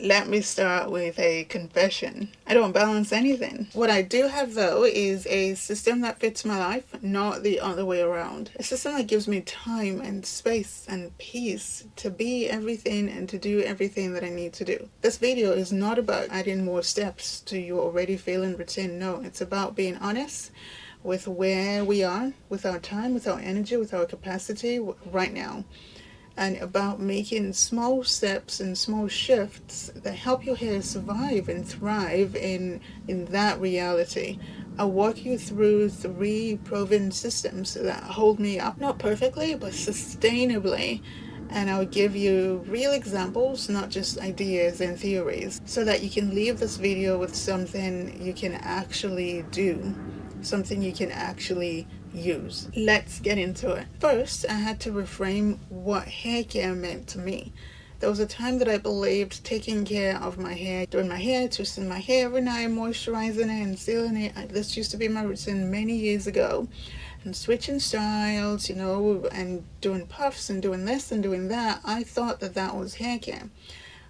Let me start with a confession. I don't balance anything. What I do have though is a system that fits my life, not the other way around. A system that gives me time and space and peace to be everything and to do everything that I need to do. This video is not about adding more steps to your already failing routine. No, it's about being honest with where we are, with our time, with our energy, with our capacity right now, and about making small steps and small shifts that help your hair survive and thrive in that reality. I'll walk you through 3 proven systems that hold me up, not perfectly, but sustainably. And I'll give you real examples, not just ideas and theories, so that you can leave this video with something you can actually do, something you can actually use. Let's get into it. First, I had to reframe what hair care meant to me. There was a time that I believed taking care of my hair, doing my hair, twisting my hair every night, moisturizing it and sealing it. This used to be my routine many years ago. And switching styles, and doing puffs and doing this and doing that. I thought that was hair care.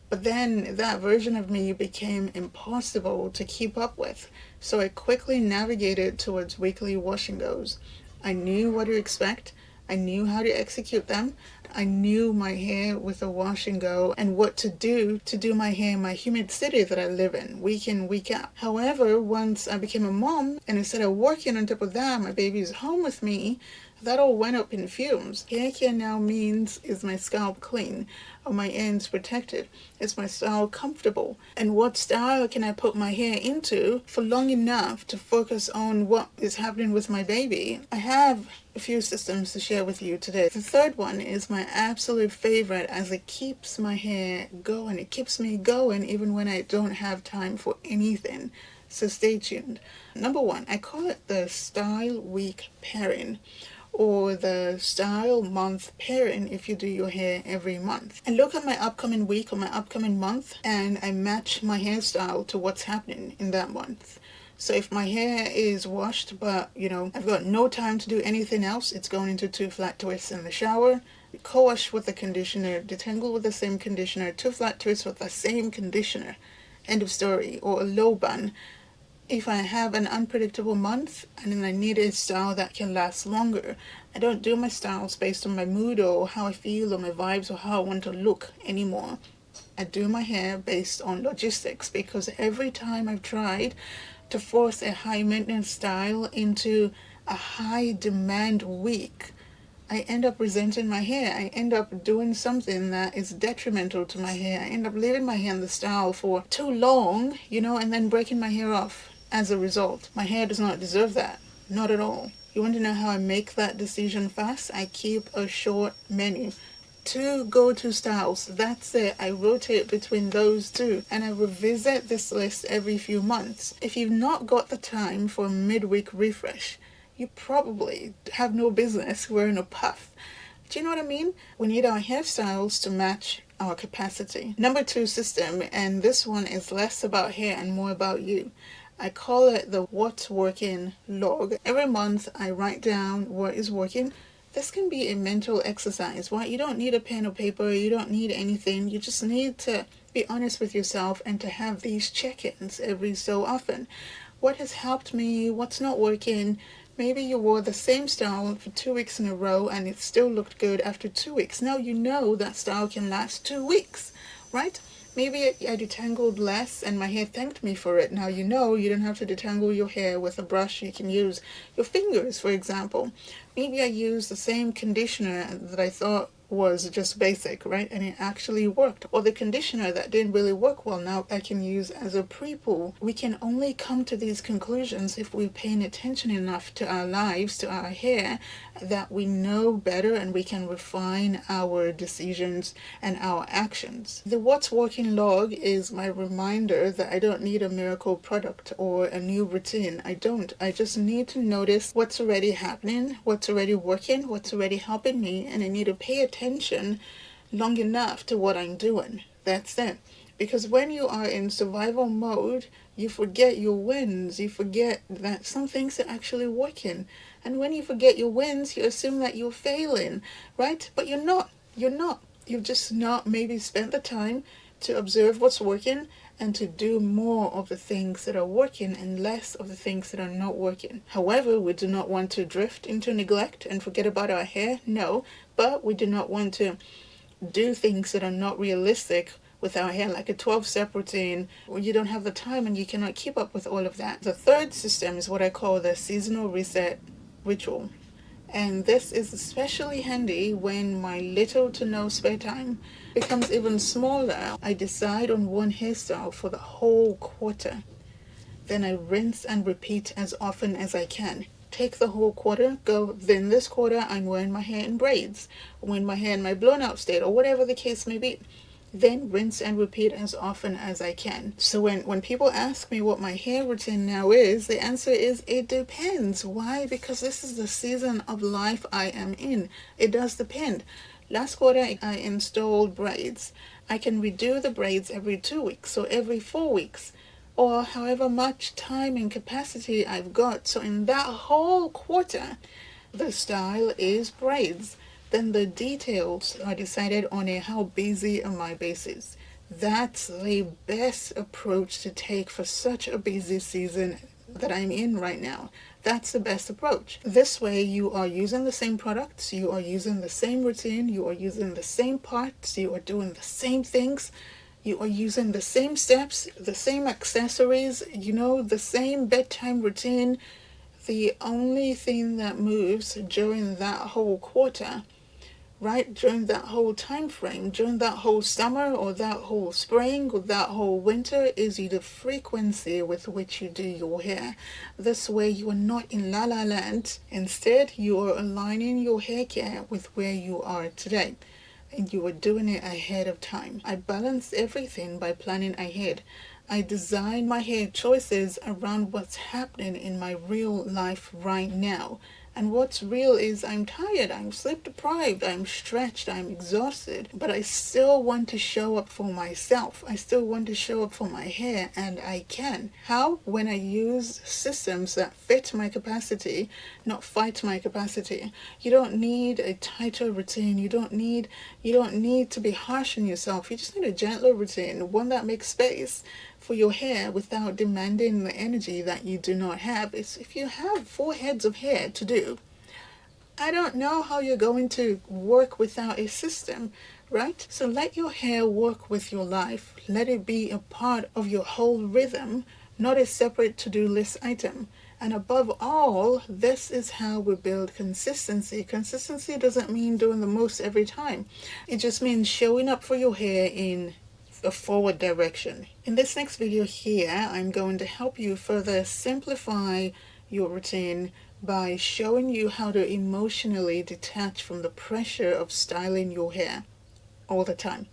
But then that version of me became impossible to keep up with. So I quickly navigated towards weekly wash and goes. I knew what to expect. I knew how to execute them. I knew my hair with a wash and go and what to do my hair in my humid city that I live in, week in, week out. However, once I became a mom and instead of working on top of that, my baby's home with me, that all went up in fumes. Hair care now means, is my scalp clean? Are my ends protected? Is my style comfortable? And what style can I put my hair into for long enough to focus on what is happening with my baby? I have a few systems to share with you today. The third one is my absolute favorite, as it keeps my hair going. It keeps me going even when I don't have time for anything. So stay tuned. Number 1, I call it the Style Week pairing, or the style month pairing if you do your hair every month. I look at my upcoming week or my upcoming month and I match my hairstyle to what's happening in that month. So if my hair is washed but I've got no time to do anything else, it's going into 2 flat twists in the shower, co-wash with the conditioner, detangle with the same conditioner, 2 flat twists with the same conditioner, end of story. Or a low bun if I have an unpredictable month and then I need a style that can last longer. I don't do my styles based on my mood or how I feel or my vibes or how I want to look anymore. I do my hair based on logistics, because every time I've tried to force a high maintenance style into a high demand week, I end up resenting my hair. I end up doing something that is detrimental to my hair. I end up leaving my hair in the style for too long, and then breaking my hair off as a result. My hair does not deserve that. Not at all. You want to know how I make that decision fast? I keep a short menu. 2 go-to styles. That's it. I rotate between those 2 and I revisit this list every few months. If you've not got the time for a midweek refresh, you probably have no business wearing a puff. Do you know what I mean? We need our hairstyles to match our capacity. Number 2 system, and this one is less about hair and more about you. I call it the What's Working log. Every month I write down what is working. This can be a mental exercise, right? You don't need a pen or paper, you don't need anything. You just need to be honest with yourself and to have these check-ins every so often. What has helped me? What's not working? Maybe you wore the same style for 2 weeks in a row and it still looked good after 2 weeks. Now you know that style can last 2 weeks, right? Maybe I detangled less and my hair thanked me for it. Now you know you don't have to detangle your hair with a brush. You can use your fingers, for example. Maybe I used the same conditioner that I thought was just basic, right? And it actually worked. Or the conditioner that didn't really work well, now I can use as a pre-poo. We can only come to these conclusions if we're paying attention enough to our lives, to our hair, that we know better and we can refine our decisions and our actions. The What's Working log is my reminder that I don't need a miracle product or a new routine. I don't. I just need to notice what's already happening, what's already working, what's already helping me, and I need to pay attention long enough to what I'm doing. That's it. Because when you are in survival mode, you forget your wins. You forget that some things are actually working. And when you forget your wins, you assume that you're failing, right? But you're not. You're not. You've just not maybe spent the time to observe what's working and to do more of the things that are working and less of the things that are not working. However, we do not want to drift into neglect and forget about our hair, no, but we do not want to do things that are not realistic with our hair, like a 12-step routine, where you don't have the time and you cannot keep up with all of that. The third system is what I call the seasonal reset ritual. And this is especially handy when my little to no spare time becomes even smaller. I decide on one hairstyle for the whole quarter. Then I rinse and repeat as often as I can. Take the whole quarter, go, then this quarter I'm wearing my hair in braids, wearing my hair in my blown out state, or whatever the case may be. Then rinse and repeat as often as I can. So when people ask me what my hair routine now is, the answer is it depends. Why? Because this is the season of life I am in. It does depend. Last quarter I installed braids. I can redo the braids every 2 weeks, so every 4 weeks, or however much time and capacity I've got. So in that whole quarter, the style is braids. Then the details are decided on a how busy am I basis. That's the best approach to take for such a busy season that I'm in right now. That's the best approach. This way you are using the same products, you are using the same routine, you are using the same parts, you are doing the same things, you are using the same steps, the same accessories, the same bedtime routine. The only thing that moves during that whole quarter, right, during that whole time frame, during that whole summer or that whole spring or that whole winter, is the frequency with which you do your hair. This way you are not in la la land. Instead, you are aligning your hair care with where you are today, and you are doing it ahead of time. I balance everything by planning ahead. I design my hair choices around what's happening in my real life right now. And what's real is I'm tired, I'm sleep deprived, I'm stretched, I'm exhausted, but I still want to show up for myself. I still want to show up for my hair, and I can. How? When I use systems that fit my capacity, not fight my capacity. You don't need a tighter routine. You don't need to be harsh on yourself. You just need a gentler routine, one that makes space for your hair without demanding the energy that you do not have. It's if you have 4 heads of hair to do, I don't know how you're going to work without a system, right? So let your hair work with your life. Let it be a part of your whole rhythm, not a separate to-do list item. And above all, this is how we build consistency. Consistency doesn't mean doing the most every time. It just means showing up for your hair in a forward direction. In this next video here, I'm going to help you further simplify your routine by showing you how to emotionally detach from the pressure of styling your hair all the time.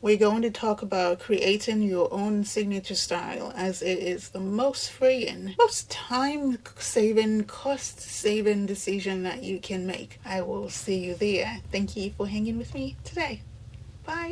We're going to talk about creating your own signature style, as it is the most freeing, most time-saving, cost-saving decision that you can make. I will see you there. Thank you for hanging with me today. Bye.